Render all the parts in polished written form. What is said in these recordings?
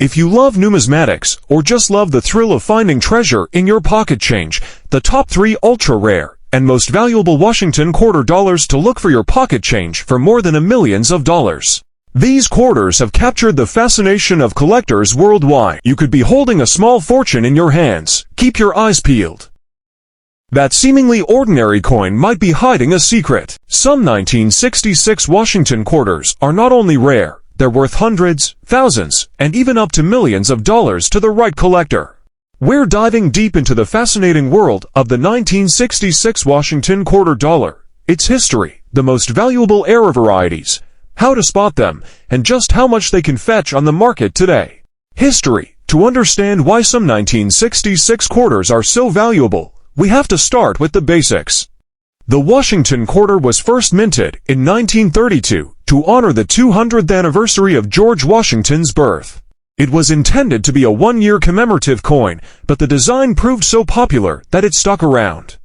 If you love numismatics, or just love the thrill of finding treasure in your pocket change, the top 3 ultra-rare and most valuable Washington quarter dollars to look for your pocket change for more than millions of dollars. These quarters have captured the fascination of collectors worldwide. You could be holding a small fortune in your hands. Keep your eyes peeled. That seemingly ordinary coin might be hiding a secret. Some 1966 Washington quarters are not only rare, they're worth hundreds, thousands, and even up to millions of dollars to the right collector. We're diving deep into the fascinating world of the 1966 Washington quarter dollar, its history, the most valuable era varieties, how to spot them, and just how much they can fetch on the market today. History. To understand why some 1966 quarters are so valuable, we have to start with the basics. The Washington quarter was first minted in 1932 to honor the 200th anniversary of George Washington's birth. It was intended to be a one-year commemorative coin, but the design proved so popular that it stuck around.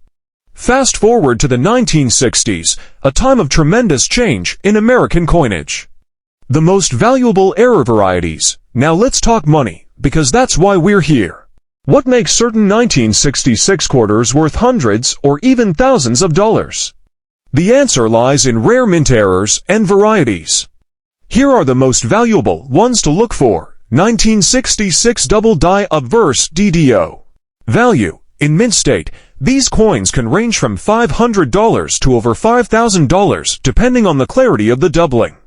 Fast forward to the 1960s, a time of tremendous change in American coinage. The most valuable era varieties. Now let's talk money, because that's why we're here. What makes certain 1966 quarters worth hundreds or even thousands of dollars? The answer lies in rare mint errors and varieties. Here are the most valuable ones to look for. 1966 double die obverse DDO. Value. In mint state, these coins can range from $500 to over $5,000 depending on the clarity of the doubling.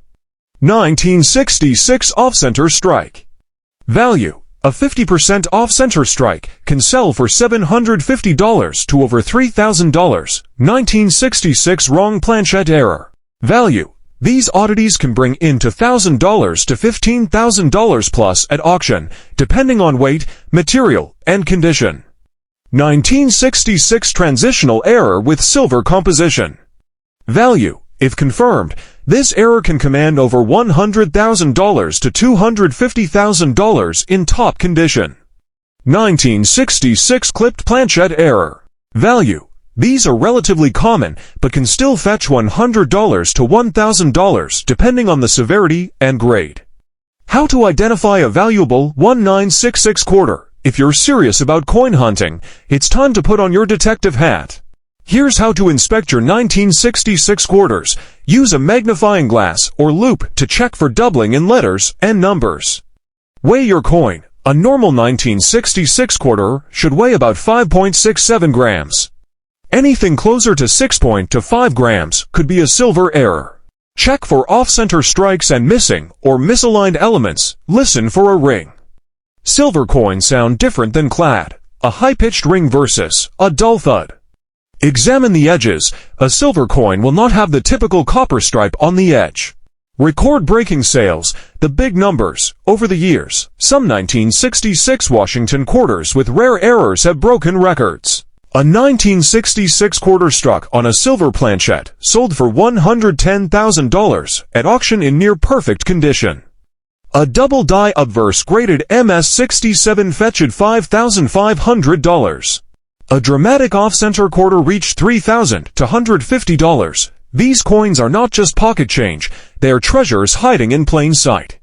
1966 off-center strike. Value. A 50% off-center strike can sell for $750 to over $3,000. 1966 wrong planchette error. Value. These oddities can bring in to $1,000 to $15,000 plus at auction, depending on weight, material, and condition. 1966 transitional error with silver composition. Value. If confirmed, this error can command over $100,000 to $250,000 in top condition. 1966 clipped planchette error. Value. These are relatively common, but can still fetch $100 to $1,000 depending on the severity and grade. How to identify a valuable 1966 quarter? If you're serious about coin hunting, it's time to put on your detective hat. Here's how to inspect your 1966 quarters. Use a magnifying glass or loupe to check for doubling in letters and numbers. Weigh your coin. A normal 1966 quarter should weigh about 5.67 grams. Anything closer to 6.25 grams could be a silver error. Check for off-center strikes and missing or misaligned elements. Listen for a ring. Silver coins sound different than clad. A high-pitched ring versus a dull thud. Examine the edges. A silver coin will not have the typical copper stripe on the edge. Record breaking sales, the big numbers. Over the years, some 1966 Washington quarters with rare errors have broken records. A 1966 quarter struck on a silver planchette sold for $110,000 at auction in near-perfect condition. A double die obverse graded MS-67 fetched $5,500. A dramatic off-center quarter reached $3,000 to $150. These coins are not just pocket change, they are treasures hiding in plain sight.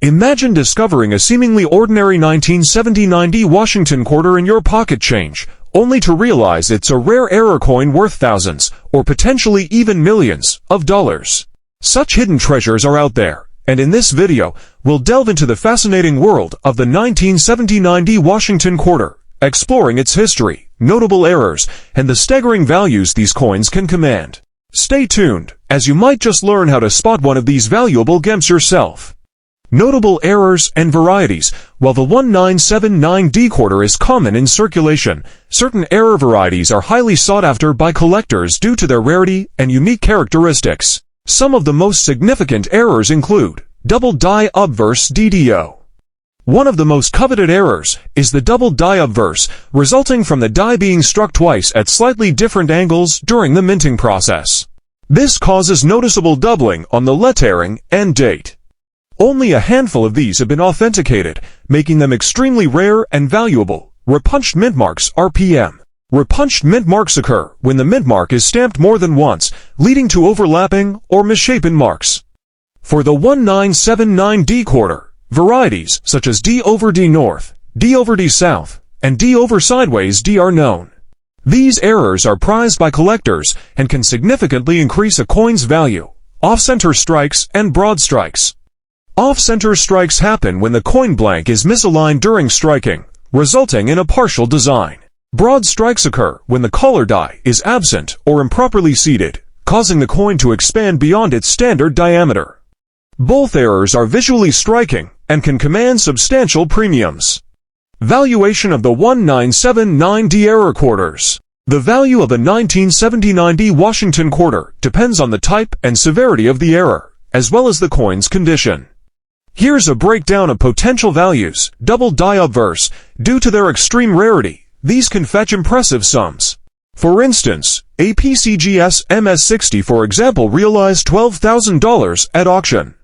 Imagine discovering a seemingly ordinary 1970-90 Washington quarter in your pocket change, only to realize it's a rare error coin worth thousands, or potentially even millions, of dollars. Such hidden treasures are out there, and in this video, we'll delve into the fascinating world of the 1970-90 Washington quarter, exploring its history, notable errors, and the staggering values these coins can command. Stay tuned, as you might just learn how to spot one of these valuable gems yourself. Notable errors and varieties. While the 1979D quarter is common in circulation, certain error varieties are highly sought after by collectors due to their rarity and unique characteristics. Some of the most significant errors include double die obverse DDO. One of the most coveted errors is the double die obverse, resulting from the die being struck twice at slightly different angles during the minting process. This causes noticeable doubling on the lettering and date. Only a handful of these have been authenticated, making them extremely rare and valuable. Repunched mint marks (RPM). Repunched mint marks occur when the mint mark is stamped more than once, leading to overlapping or misshapen marks. For the 1979D quarter, Varieties such as D over D north, D over D south, and D over sideways D are known. These errors are prized by collectors and can significantly increase a coin's value. Off-center strikes and broad strikes. Off-center strikes happen when the coin blank is misaligned during striking, resulting in a partial design. Broad strikes occur when the collar die is absent or improperly seated, causing the coin to expand beyond its standard diameter. Both errors are visually striking and can command substantial premiums. Valuation of the 1979D error quarters. The value of the 1979D Washington quarter depends on the type and severity of the error, as well as the coin's condition. Here's a breakdown of potential values, double die obverse. Due to their extreme rarity, these can fetch impressive sums. For instance, a PCGS MS60 for example realized $12,000 at auction.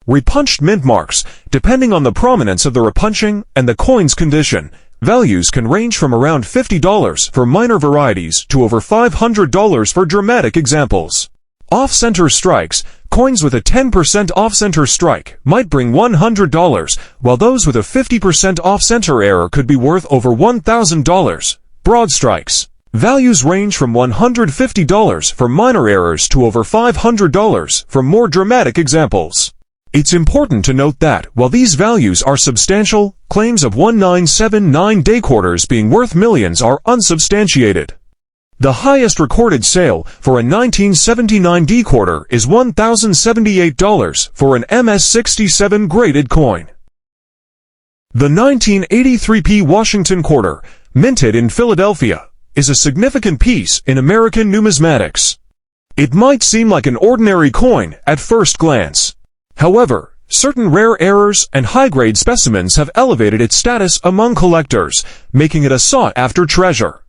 Repunched mint marks, depending on the prominence of the repunching and the coin's condition, values can range from around $50 for minor varieties to over $500 for dramatic examples. Off-center strikes, coins with a 10% off-center strike might bring $100, while those with a 50% off-center error could be worth over $1,000. Broad strikes. Values range from $150 for minor errors to over $500 for more dramatic examples. It's important to note that, while these values are substantial, claims of 1979D quarters being worth millions are unsubstantiated. The highest recorded sale for a 1979D quarter is $1,078 for an MS67 graded coin. The 1983P Washington quarter, minted in Philadelphia, is a significant piece in American numismatics. It might seem like an ordinary coin at first glance. However, certain rare errors and high-grade specimens have elevated its status among collectors, making it a sought-after treasure.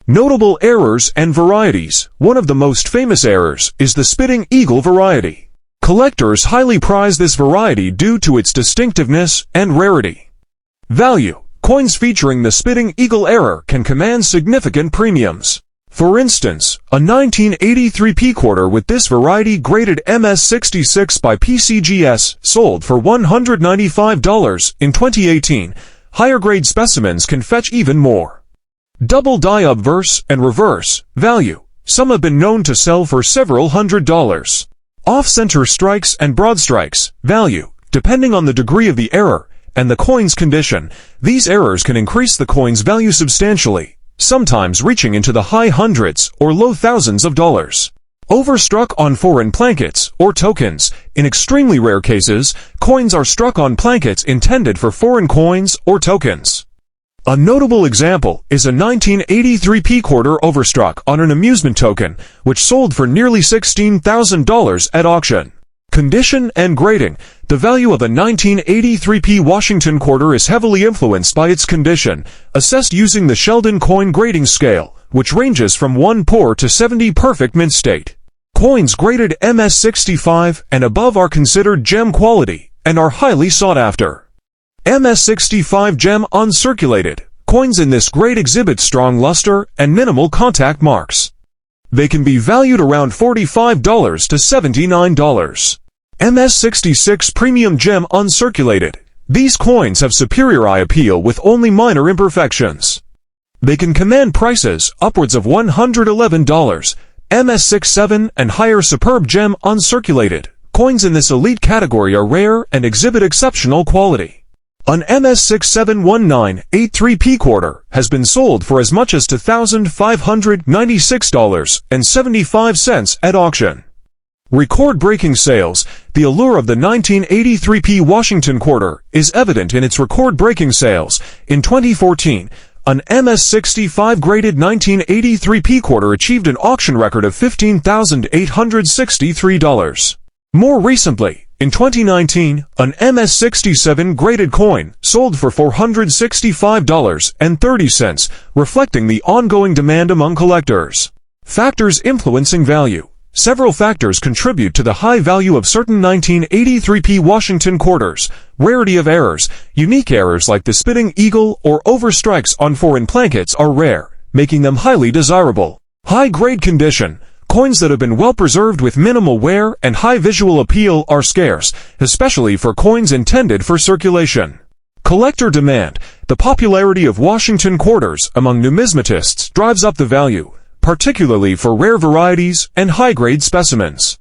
Notable errors and varieties. One of the most famous errors is the Spitting Eagle variety. Collectors highly prize this variety due to its distinctiveness and rarity. Value. Coins featuring the Spitting Eagle error can command significant premiums. For instance, a 1983P quarter with this variety graded MS66 by PCGS sold for $195 in 2018. Higher grade specimens can fetch even more. Double die obverse and reverse. Value. Some have been known to sell for several $100s. Off-center strikes and broad strikes. Value. Depending on the degree of the error and the coin's condition, these errors can increase the coin's value substantially, sometimes reaching into the high hundreds or low thousands of dollars. Overstruck on foreign plankets or tokens. In extremely rare cases, coins are struck on plankets intended for foreign coins or tokens. A notable example is a 1983P quarter overstruck on an amusement token, which sold for nearly $16,000 at auction. Condition and grading. The value of a 1983P Washington quarter is heavily influenced by its condition, assessed using the Sheldon coin grading scale, which ranges from 1 poor to 70 perfect mint state. Coins graded MS65 and above are considered gem quality and are highly sought after. MS65 gem uncirculated. Coins in this grade exhibit strong luster and minimal contact marks. They can be valued around $45 to $79. MS66 Premium Gem Uncirculated. These coins have superior eye appeal with only minor imperfections. They can command prices upwards of $111. MS67 and higher Superb Gem Uncirculated. Coins in this elite category are rare and exhibit exceptional quality. An MS671983P quarter has been sold for as much as $2,596.75 at auction. Record-breaking sales. The allure of the 1983P Washington quarter is evident in its record-breaking sales. In 2014, an MS65 graded 1983P quarter achieved an auction record of $15,863. More recently, in 2019, an MS67 graded coin sold for $465.30, reflecting the ongoing demand among collectors. Factors influencing value. Several factors contribute to the high value of certain 1983P Washington quarters. Rarity of errors. Unique errors like the Spitting Eagle or overstrikes on foreign plankets are rare, making them highly desirable. High grade condition. Coins that have been well preserved with minimal wear and high visual appeal are scarce, especially for coins intended for circulation. Collector demand. The popularity of Washington quarters among numismatists drives up the value, particularly for rare varieties and high-grade specimens.